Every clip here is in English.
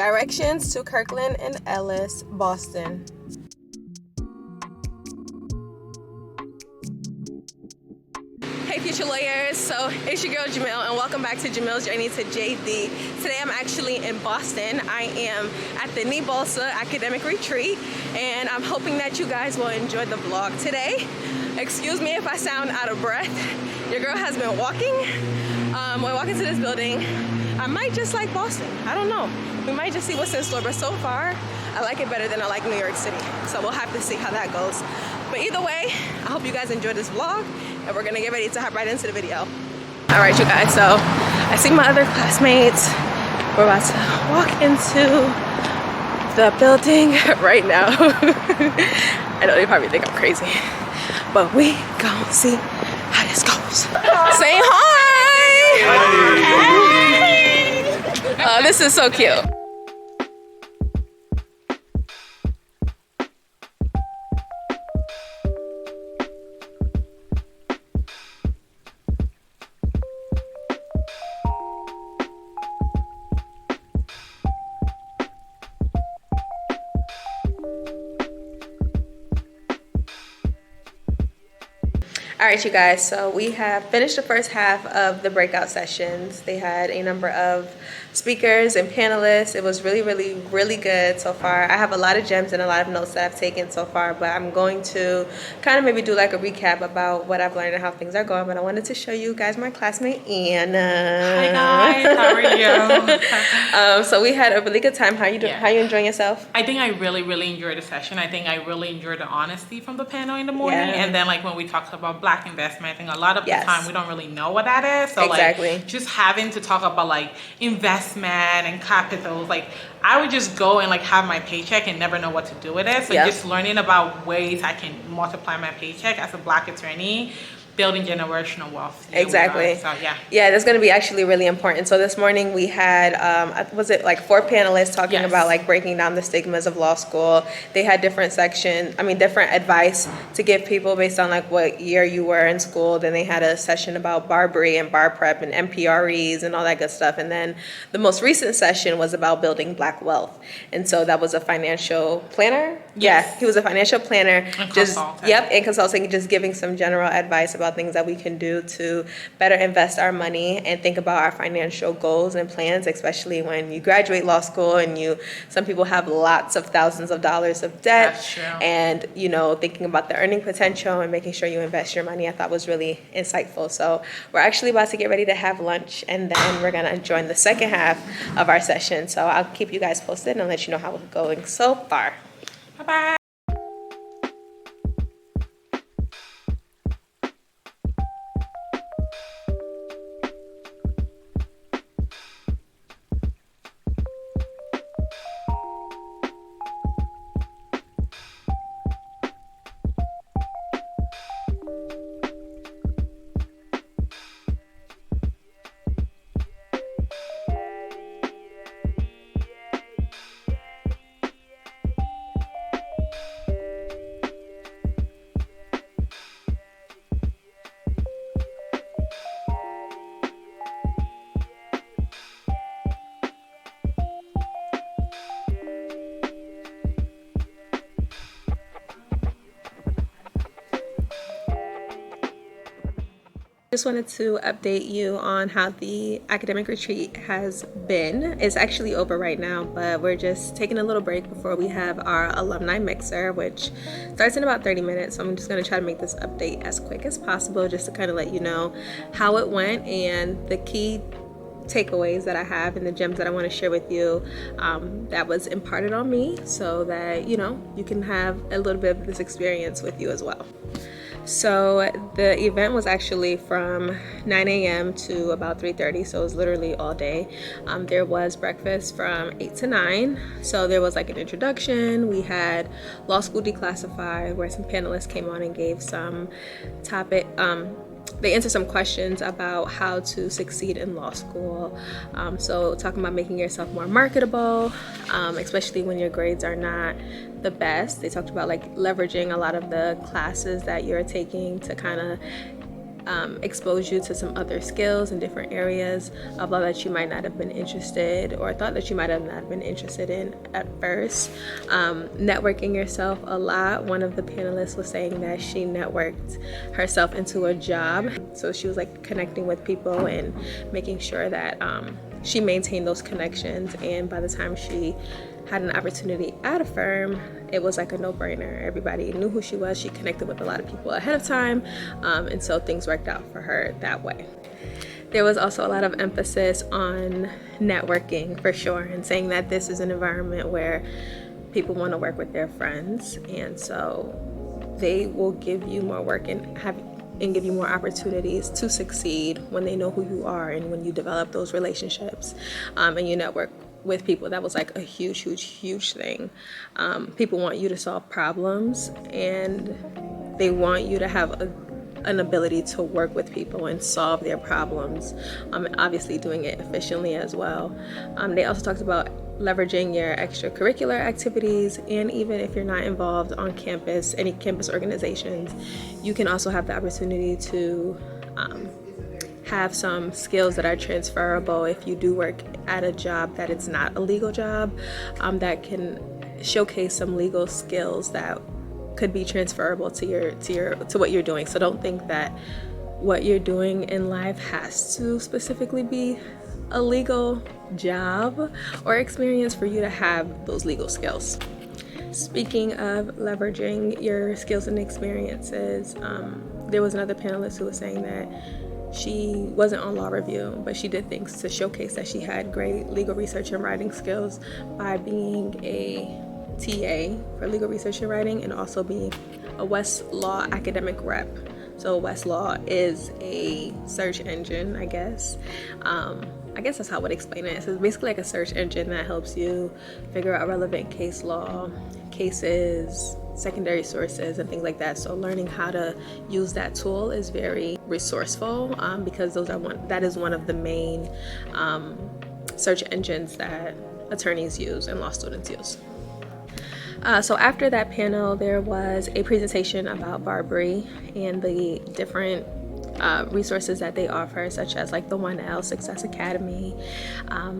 Directions to Kirkland and Ellis, Boston. Hey future lawyers, so it's your girl Jamil and welcome back to Jamil's Journey to JD. Today I'm actually in Boston. I am at the NEBLSA Academic Retreat and I'm hoping that you guys will enjoy the vlog today. Excuse me if I sound out of breath. Your girl has been walking. We're walking to this building. I might just like Boston, I don't know. We might just see what's in store, but so far I like it better than I like New York City. So we'll have to see how that goes. But either way, I hope you guys enjoyed this vlog and we're gonna get ready to hop right into the video. All right, you guys, so I see my other classmates. We're about to walk into the building right now. I know they probably think I'm crazy, but we gonna see how this goes. Say hi! Hey. Oh, this is so cute. All right, you guys, so we have finished the first half of the breakout sessions. They had a number of speakers and panelists. It was really good so far. I have a lot of gems and a lot of notes that I've taken so far, but I'm going to kind of maybe do like a recap about what I've learned and how things are going. But I wanted to show you guys my classmate, Anna. Hi guys, how are you? So we had a really good time. How you doing? Yeah. How you enjoying yourself? I think I really enjoyed the session. I think I really enjoyed the honesty from the panel in the morning. Yeah. And then like when we talked about Black investment, I think a lot of the time we don't really know what that is. So like just having to talk about like investment and capitals, like I would just go and like have my paycheck and never know what to do with it. So just learning about ways I can multiply my paycheck as a Black attorney, building generational wealth. Exactly. So yeah, that's going to be actually really important. So this morning we had was it like 4 panelists talking about like breaking down the stigmas of law school. They had different different advice to give people based on like what year you were in school. Then they had a session about barbary and bar prep and MPREs and all that good stuff. And then the most recent session was about building Black wealth. And so that was a financial planner. Yeah, he was a financial planner. And consulting. And consulting, just giving some general advice about things that we can do to better invest our money and think about our financial goals and plans, especially when you graduate law school and some people have lots of thousands of dollars of debt. That's true. And thinking about the earning potential and making sure you invest your money, I thought was really insightful. So we're actually about to get ready to have lunch and then we're gonna join the second half of our session. So I'll keep you guys posted and let you know how it's going so far. Bye-bye. Just wanted to update you on how the academic retreat has been. It's actually over right now, but we're just taking a little break before we have our alumni mixer, which starts in about 30 minutes. So I'm just going to try to make this update as quick as possible just to kind of let you know how it went and the key takeaways that I have and the gems that I want to share with you that was imparted on me so that you can have a little bit of this experience with you as well. So the event was actually from 9 a.m. to about 3:30, so it was literally all day. There was breakfast from 8 to 9, so there was like an introduction. We had Law School Declassified, where some panelists came on and gave some they answered some questions about how to succeed in law school. So talking about making yourself more marketable, especially when your grades are not the best. They talked about like leveraging a lot of the classes that you're taking to kind of expose you to some other skills in different areas of law that you might not have been interested or thought that you might have not been interested in at first. Networking yourself a lot. One of the panelists was saying that she networked herself into a job. So she was like connecting with people and making sure that she maintained those connections, and by the time she had an opportunity at a firm, it was like a no-brainer. Everybody knew who she was. She connected with a lot of people ahead of time, and so things worked out for her that way. There was also a lot of emphasis on networking for sure, and saying that this is an environment where people want to work with their friends, and so they will give you more work and give you more opportunities to succeed when they know who you are and when you develop those relationships and you network with people. That was like a huge thing. People want you to solve problems, and they want you to have an ability to work with people and solve their problems, and obviously doing it efficiently as well. They also talked about leveraging your extracurricular activities, and even if you're not involved on campus, any campus organizations, you can also have the opportunity to have some skills that are transferable if you do work at a job that it's not a legal job, that can showcase some legal skills that could be transferable to what you're doing. So don't think that what you're doing in life has to specifically be a legal job or experience for you to have those legal skills. Speaking of leveraging your skills and experiences, there was another panelist who was saying that she wasn't on law review, but she did things to showcase that she had great legal research and writing skills by being a TA for legal research and writing, and also being a Westlaw academic rep. So Westlaw is a search engine, I guess. I guess that's how I would explain it. So it's basically like a search engine that helps you figure out relevant case law, cases, secondary sources, and things like that. So learning how to use that tool is very resourceful, because that is one of the main search engines that attorneys use and law students use. So after that panel, there was a presentation about Barbary and the different resources that they offer, such as like the 1L Success Academy,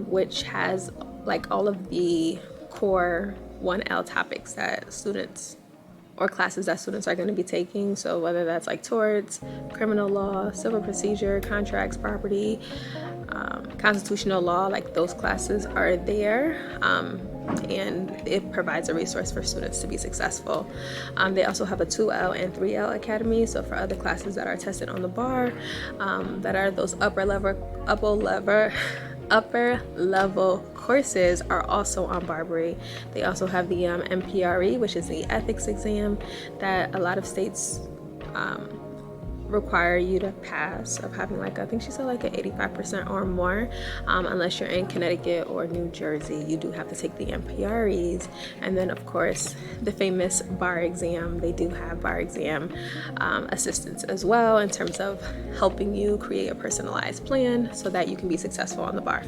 which has like all of the core 1L topics that students or classes that students are going to be taking. So whether that's like torts, criminal law, civil procedure, contracts, property, constitutional law, like those classes are there. And it provides a resource for students to be successful. They also have a 2L and 3L academy. So for other classes that are tested on the bar, that are those upper level courses, are also on Barbary. They also have the MPRE, which is the ethics exam that a lot of states require you to pass, of having like, I think she said like an 85% or more, unless you're in Connecticut or New Jersey. You do have to take the MPREs. And then of course the famous bar exam. They do have bar exam assistance as well, in terms of helping you create a personalized plan so that you can be successful on the bar.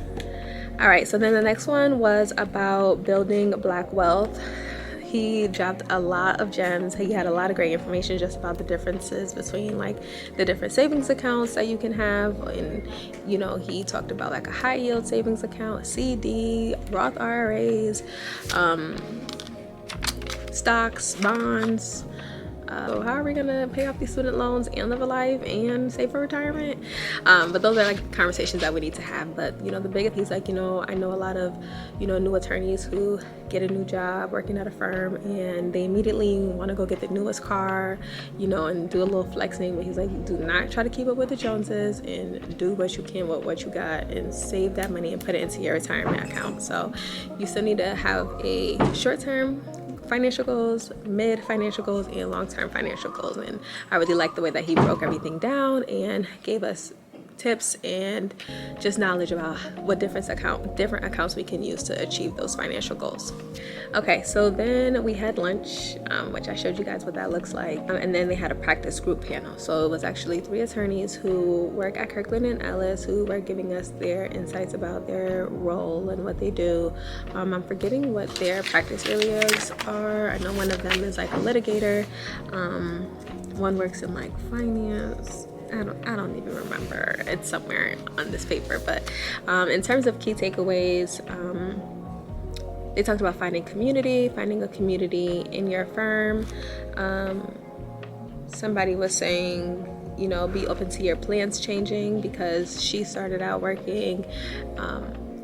All right, so then the next one was about building Black wealth. He dropped a lot of gems. He had a lot of great information just about the differences between like the different savings accounts that you can have. And, you know, he talked about like a high yield savings account, CD, Roth IRAs, stocks, bonds. So how are we gonna pay off these student loans and live a life and save for retirement? But those are like conversations that we need to have. But you know, the bigger piece, like, you know, I know a lot of, you know, new attorneys who get a new job working at a firm and they immediately want to go get the newest car, you know, and do a little flexing. But he's like, do not try to keep up with the Joneses, and do what you can with what you got and save that money and put it into your retirement account. So you still need to have a short-term financial goals, mid financial goals, and long-term financial goals. And I really like the way that he broke everything down and gave us tips and just knowledge about what different accounts we can use to achieve those financial goals. Okay, so then we had lunch, which I showed you guys what that looks like, and then they had a practice group panel. So it was actually 3 attorneys who work at Kirkland and Ellis who were giving us their insights about their role and what they do. I'm forgetting what their practice areas are. I know one of them is like a litigator, one works in like finance, I don't even remember. It's somewhere on this paper. But in terms of key takeaways, they talked about finding a community in your firm. Somebody was saying, you know, be open to your plans changing, because she started out working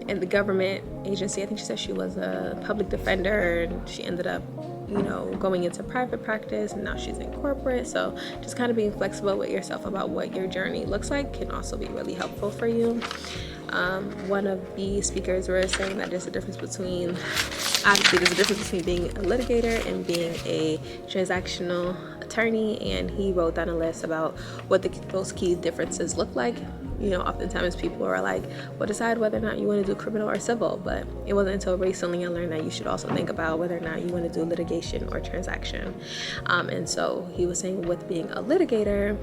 in the government agency. I think she said she was a public defender, and she ended up, you know, going into private practice, and now she's in corporate. So just kind of being flexible with yourself about what your journey looks like can also be really helpful for you. One of the speakers were saying that there's a difference between being a litigator and being a transactional attorney, and he wrote down a list about what those key differences look like. You know, oftentimes people are like, well, decide whether or not you want to do criminal or civil, but it wasn't until recently I learned that you should also think about whether or not you want to do litigation or transaction. And so he was saying with being a litigator,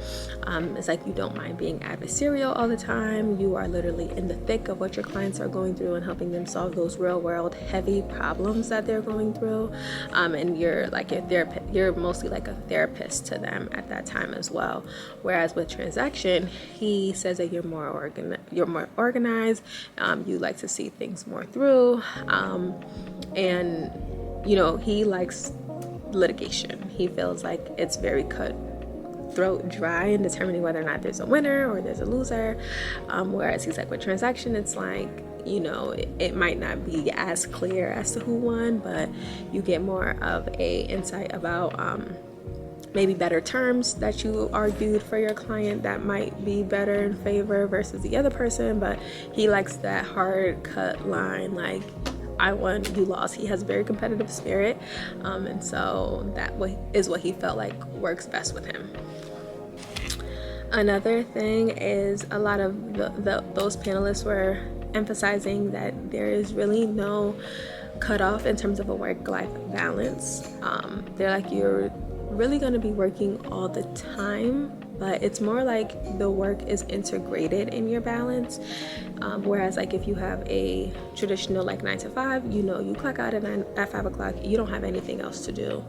it's like you don't mind being adversarial all the time. You are literally in the thick of what your clients are going through and helping them solve those real world heavy problems that they're going through. And you're like a therapist, you're mostly like a therapist to them at that time as well. Whereas with transaction, he says that you're more organized, you like to see things more through, and you know, he likes litigation. He feels like it's very cutthroat, dry in determining whether or not there's a winner or there's a loser, whereas he's like with transaction, it's like, you know, it might not be as clear as to who won, but you get more of a insight about maybe better terms that you argued for your client that might be better in favor versus the other person. But he likes that hard cut line, like, I won, you lost. He has a very competitive spirit, and so that is what he felt like works best with him. Another thing is a lot of those panelists were emphasizing that there is really no cutoff in terms of a work-life balance. They're like, you're really going to be working all the time, but it's more like the work is integrated in your balance. Whereas like if you have a traditional like 9 to 5, you know, you clock out at 5 o'clock, you don't have anything else to do.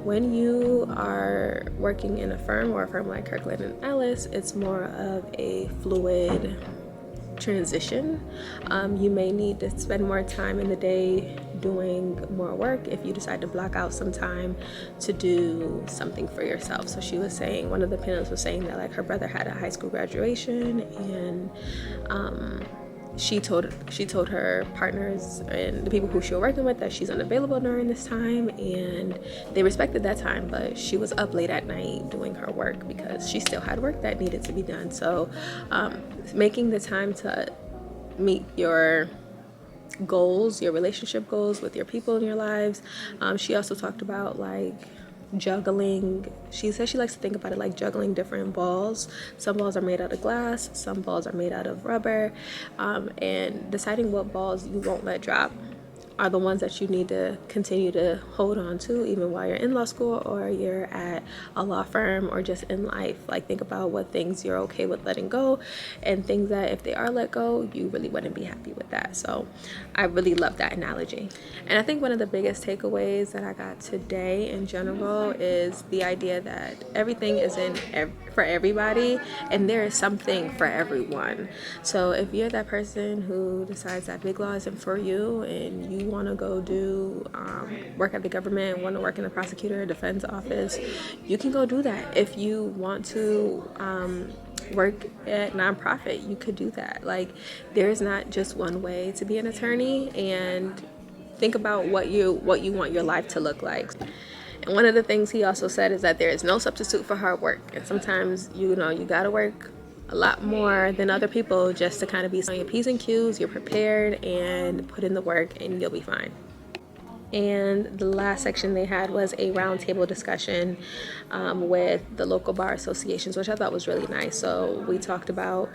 When you are working in a firm or a firm like Kirkland Ellis, it's more of a fluid transition. You may need to spend more time in the day doing more work if you decide to block out some time to do something for yourself. So she was saying, one of the panelists was saying that like her brother had a high school graduation, and she told her partners and the people who she was working with that she's unavailable during this time, and they respected that time, but she was up late at night doing her work because she still had work that needed to be done. So making the time to meet your goals, your relationship goals with your people in your lives. She also talked about like juggling. She said she likes to think about it like juggling different balls. Some balls are made out of glass, some balls are made out of rubber, and deciding what balls you won't let drop are the ones that you need to continue to hold on to even while you're in law school or you're at a law firm or just in life. Like think about what things you're okay with letting go and things that if they are let go, you really wouldn't be happy with that. So I really love that analogy. And I think one of the biggest takeaways that I got today in general is the idea that everything isn't for everybody and there is something for everyone. So if you're that person who decides that big law isn't for you and you want to go do work at the government, want to work in the prosecutor or defense office, you can go do that. If you want to work at nonprofit, you could do that. Like there's not just one way to be an attorney, and think about what you want your life to look like. And one of the things he also said is that there is no substitute for hard work, and sometimes you gotta work a lot more than other people just to kind of be on your P's and Q's, you're prepared and put in the work and you'll be fine. And the last section they had was a roundtable discussion with the local bar associations, which I thought was really nice. So we talked about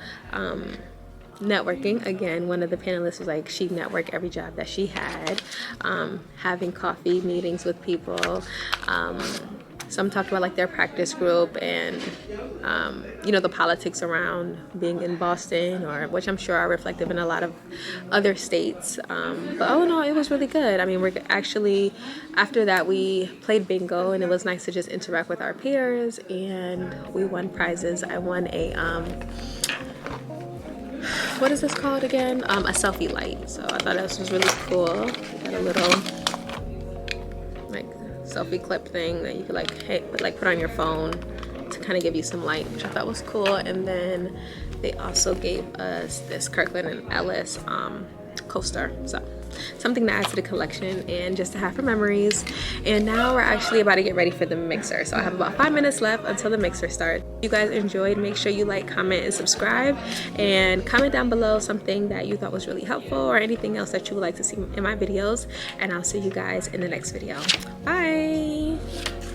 networking. Again, one of the panelists was like, she networked every job that she had, having coffee meetings with people, Some talked about like their practice group and you know, the politics around being in Boston, or which I'm sure are reflective in a lot of other states. But oh no, it was really good. I mean, we're actually, after that we played bingo, and it was nice to just interact with our peers, and we won prizes. I won a what is this called again? A selfie light. So I thought this was really cool. We got a little like selfie clip thing that you could like put on your phone to kind of give you some light, which I thought was cool. And then they also gave us this Kirkland Ellis coaster, so something to add to the collection and just to have for memories. And now we're actually about to get ready for the mixer, so I have about 5 minutes left until the mixer starts. If you guys enjoyed, make sure you like, comment, and subscribe, and comment down below something that you thought was really helpful or anything else that you would like to see in my videos, and I'll see you guys in the next video. Bye.